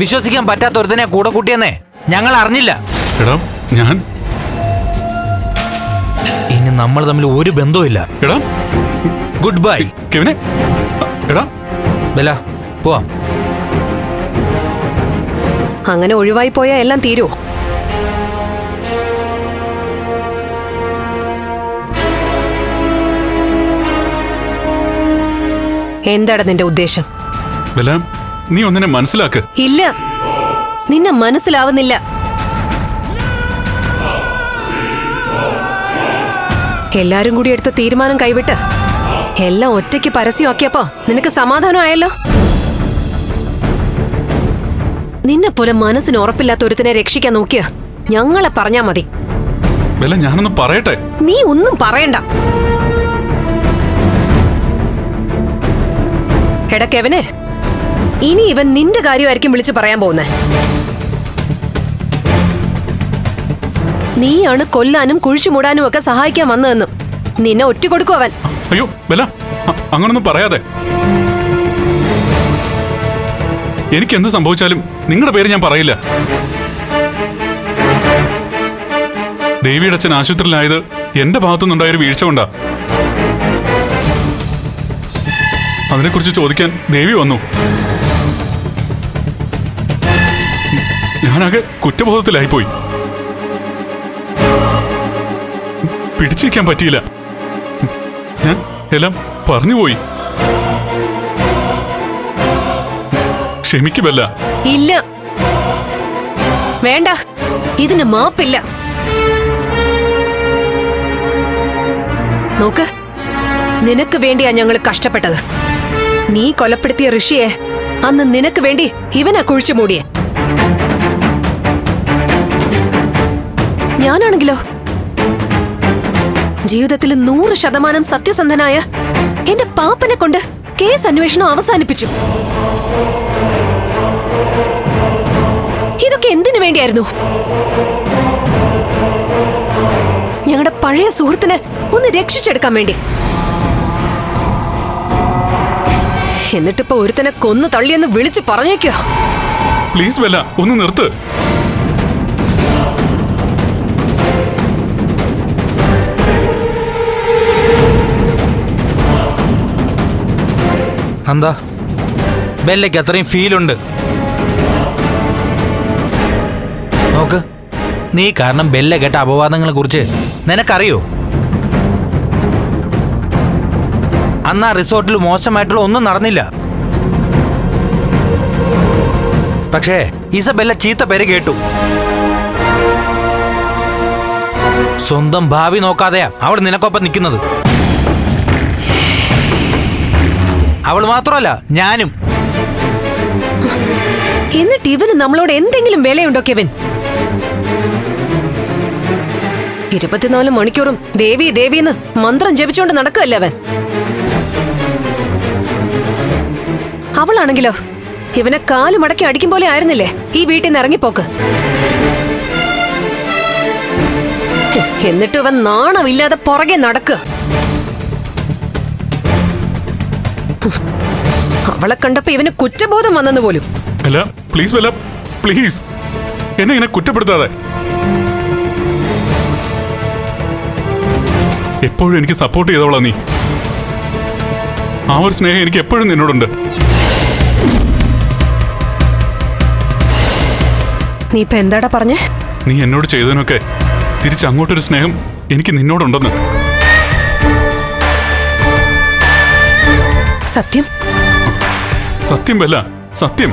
വിശ്വസിക്കാൻ പറ്റാത്ത ഒരുത്തനെ കൂടെ കൂട്ടിയെന്നേ ഞങ്ങൾ അറിഞ്ഞില്ല. എടാ ഞാൻ ഇനി നമ്മൾ തമ്മിൽ ഒരു ബന്ധവുമില്ല. എടാ ഗുഡ് ബൈ കെവിനെ. എടാ ബെല്ല പോവാം. അങ്ങനെ ഒഴിവായി പോയാൽ എല്ലാം തീരുമോ? എന്താണ് നിന്റെ ഉദ്ദേശം? ബെല്ല നീ ഒന്നിനെ മനസ്സിലാക്ക്. ഇല്ല, നിന്നെ മനസ്സിലാവുന്നില്ല. എല്ലാരും കൂടി എടുത്ത തീരുമാനം കൈവിട്ട് എല്ലാം ഒറ്റയ്ക്ക് പരസ്യമാക്കിയപ്പോ നിനക്ക് സമാധാനമായല്ലോ. നിന്നെ പോലെ മനസ്സിന് ഉറപ്പില്ലാത്ത ഒരുത്തിനെ രക്ഷിക്കാൻ നോക്കിയ ഞങ്ങളെ പറഞ്ഞാ മതി. ബെല്ല ഞാനൊന്ന് പറയട്ടെ. നീ ഒന്നും പറയണ്ട. എടാ കെവിനെ, ഇനി ഇവൻ നിന്റെ കാര്യമായിരിക്കും വിളിച്ചു പറയാൻ പോകുന്നേ. നീയാണ് കൊല്ലാനും കുഴിച്ചു മൂടാനും ഒക്കെ സഹായിക്കാൻ വന്നതെന്ന് നിന്നെ ഒറ്റ കൊടുക്കും അവൻ. അയ്യോ ബെല്ല, അങ്ങനൊന്നും പറയാതെ. എനിക്ക് എന്ത് സംഭവിച്ചാലും നിങ്ങളുടെ പേര് ഞാൻ പറയില്ല. ദേവിയുടെ അച്ഛൻ ആശുപത്രിയിലായത് എന്റെ ഭാഗത്തുനിന്നുണ്ടായൊരു വീഴ്ച കൊണ്ടാ. അതിനെക്കുറിച്ച് ചോദിക്കാൻ ദേവി വന്നു. ഞാനാകെ കുറ്റബോധത്തിലായിപ്പോയി. പിടിച്ചിരിക്കാൻ പറ്റിയില്ല. ഞാൻ എല്ലാം പറഞ്ഞുപോയി. ക്ഷമിക്കുമല്ല. ഇല്ല, വേണ്ട, ഇതിന് മാപ്പില്ല. നോക്ക്, നിനക്ക് വേണ്ടിയാ ഞങ്ങൾ കഷ്ടപ്പെട്ടത്. നീ കൊലപ്പെടുത്തിയ ഋഷിയെ അന്ന് നിനക്ക് വേണ്ടി ഇവനാ കുഴിച്ചു മൂടിയെ. ഞാനാണെങ്കിലോ ജീവിതത്തിൽ 100% സത്യസന്ധനായ എന്റെ പാപ്പനെ കൊണ്ട് കേസ് അന്വേഷണം അവസാനിപ്പിച്ചു. ഇതൊക്കെ എന്തിനു വേണ്ടിയായിരുന്നു? ഞങ്ങളുടെ പഴയ സുഹൃത്തിനെ ഒന്ന് രക്ഷിച്ചെടുക്കാൻ വേണ്ടി. എന്നിട്ടിപ്പോ ഒരുത്തനെ കൊന്നു തള്ളിയെന്ന് വിളിച്ചു പറഞ്ഞേക്കോ? പ്ലീസ് ബെല്ല, ഒന്ന് നിർത്ത്. എന്താ ബെല്ലയ്ക്ക് അത്രയും ഫീലുണ്ട്. നോക്ക്, നീ കാരണം ബെല്ല കേട്ട അപവാദങ്ങളെ കുറിച്ച് നിനക്കറിയോ? അന്ന് ആ റിസോർട്ടിൽ മോശമായിട്ടുള്ള ഒന്നും നടന്നില്ല. പക്ഷേ ഇസബെല്ല ചീത്ത പേര് കേട്ടു. സ്വന്തം ഭാവി നോക്കാതെയാ അവൾ നിനക്കൊപ്പം നിൽക്കുന്നത്. അവൾ മാത്രമല്ല, ഞാനും. എന്നിട്ട് ഇവന് നമ്മളോട് എന്തെങ്കിലും വിലയുണ്ടോ കെവിൻ? 24 മണിക്കൂറും ദേവി ദേവിന്ന് മന്ത്രം ജപിച്ചുകൊണ്ട് നടക്കുകയല്ലേ അവൻ. അവളാണെങ്കിലോ ഇവനെ കാല് മടക്കി അടിക്കും പോലെ ആയിരുന്നില്ലേ ഈ വീട്ടിൽ നിന്ന് ഇറങ്ങിപ്പോക്ക്. എന്നിട്ട് ഇവൻ നാണമില്ലാതെ പുറകെ നടക്കുക. അവളെ കണ്ടപ്പോ ഇവന് കുറ്റബോധം വന്നെന്ന് പോലും. അല്ല പ്ലീസ് ബെല്ല, പ്ലീസ് എന്നെ ഇങ്ങനെ കുറ്റപ്പെടുത്താതെ. എപ്പോഴും എനിക്ക് സപ്പോർട്ട് ചെയ്തവളാ നീ. ആ ഒരു സ്നേഹം എനിക്ക് എപ്പോഴും നിന്നോടുണ്ട്. നീ ഇപ്പൊ എന്താടാ പറഞ്ഞേ? നീ എന്നോട് ചെയ്തതിനൊക്കെ തിരിച്ചങ്ങോട്ടൊരു സ്നേഹം എനിക്ക് നിന്നോടുണ്ടെന്ന്. സത്യം? സത്യം ബെല്ല, സത്യം.